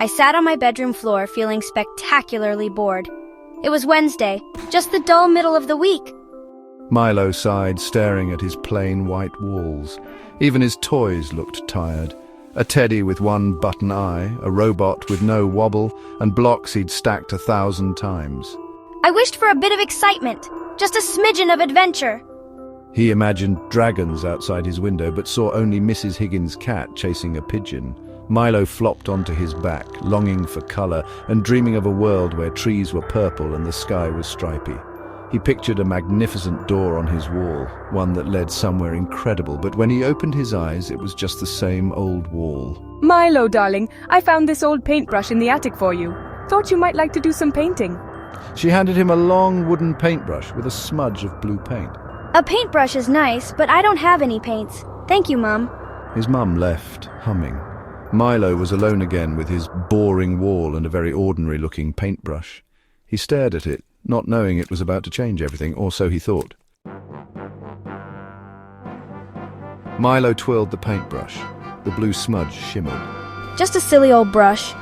I sat on my bedroom floor feeling spectacularly bored. It was Wednesday, just the dull middle of the week. Milo sighed, staring at his plain white walls. Even his toys looked tired. A teddy with one button eye, a robot with no wobble, and blocks he'd stacked 1,000 times. I wished for a bit of excitement, just a smidgen of adventure. He imagined dragons outside his window, but saw only Mrs. Higgins' cat chasing a pigeon. Milo flopped onto his back, longing for color and dreaming of a world where trees were purple and the sky was stripy. He pictured a magnificent door on his wall, one that led somewhere incredible, but when he opened his eyes, it was just the same old wall. Milo, darling, I found this old paintbrush in the attic for you. Thought you might like to do some painting. She handed him a long wooden paintbrush with a smudge of blue paint. A paintbrush is nice, but I don't have any paints. Thank you, Mum. His mum left, humming. Milo was alone again with his boring wall and a very ordinary-looking paintbrush. He stared at it, not knowing it was about to change everything, or so he thought. Milo twirled the paintbrush. The blue smudge shimmered. Just a silly old brush.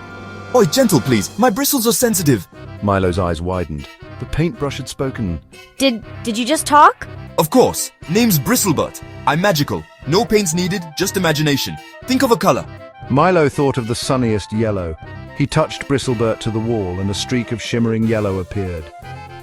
Oi, gentle please, my bristles are sensitive. Milo's eyes widened. The paintbrush had spoken. Did you just talk? Of course, name's Bristlebutt. I'm magical. No paints needed, just imagination. Think of a color. Milo thought of the sunniest yellow. He touched Bristlebert to the wall and a streak of shimmering yellow appeared.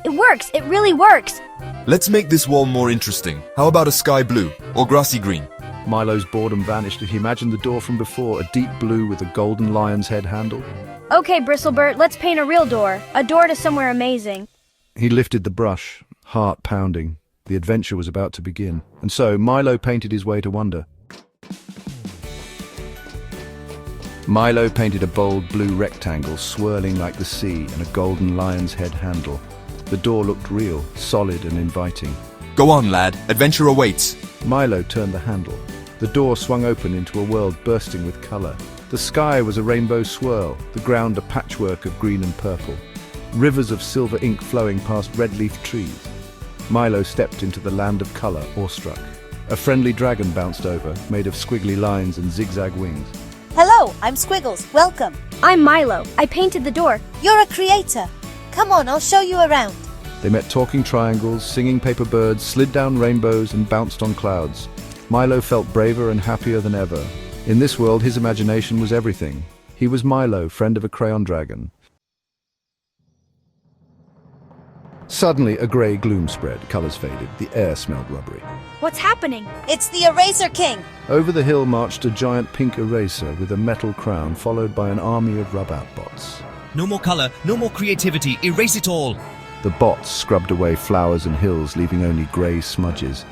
It works, it really works. Let's make this wall more interesting. How about a sky blue or grassy green? Milo's boredom vanished and he imagined the door from before, a deep blue with a golden lion's head handle. Okay, Bristlebert, let's paint a real door. A door to somewhere amazing. He lifted the brush, heart pounding. The adventure was about to begin, and so Milo painted his way to wonder. Milo painted a bold blue rectangle swirling like the sea and a golden lion's head handle. The door looked real, solid and inviting. Go on, lad. Adventure awaits. Milo turned the handle. The door swung open into a world bursting with color. The sky was a rainbow swirl, the ground a patchwork of green and purple. Rivers of silver ink flowing past red-leaf trees. Milo stepped into the land of color, awestruck. A friendly dragon bounced over, made of squiggly lines and zigzag wings. Hello, I'm Squiggles. Welcome. I'm Milo. I painted the door. You're a creator. Come on, I'll show you around. They met talking triangles, singing paper birds, slid down rainbows and bounced on clouds. Milo felt braver and happier than ever. In this world, his imagination was everything. He was Milo, friend of a crayon dragon. Suddenly, a grey gloom spread. Colours faded. The air smelled rubbery. What's happening? It's the Eraser King. Over the hill marched a giant pink eraser with a metal crown, followed by an army of rub-out bots. No more color, no more creativity, erase it all! The bots scrubbed away flowers and hills, leaving only grey smudges.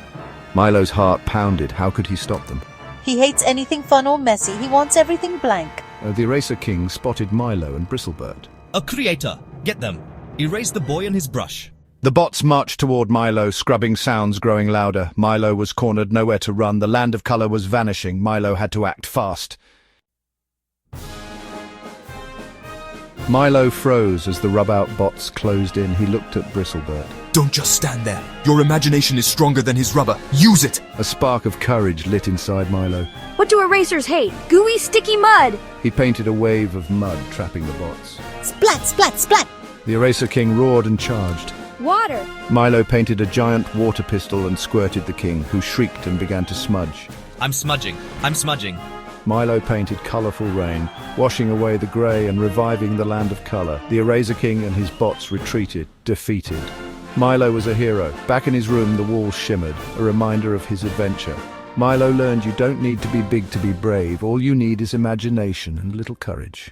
Milo's heart pounded. How could he stop them? He hates anything fun or messy. He wants everything blank. The Eraser King spotted Milo and Bristlebert. A creator, get them. Erase the boy and his brush. The bots marched toward Milo, scrubbing sounds growing louder. Milo was cornered, nowhere to run. The land of color was vanishing. Milo had to act fast. Milo froze as the rub-out bots closed in. He looked at Bristlebert. Don't just stand there. Your imagination is stronger than his rubber. Use it! A spark of courage lit inside Milo. What do erasers hate? Gooey, sticky mud! He painted a wave of mud, trapping the bots. Splat, splat, splat. The Eraser King roared and charged. Water! Milo painted a giant water pistol and squirted the king, who shrieked and began to smudge. I'm smudging, I'm smudging. Milo painted colourful rain, washing away the grey and reviving the land of colour. The Eraser King and his bots retreated, defeated. Milo was a hero. Back in his room, the walls shimmered, a reminder of his adventure. Milo learned you don't need to be big to be brave. All you need is imagination and a little courage.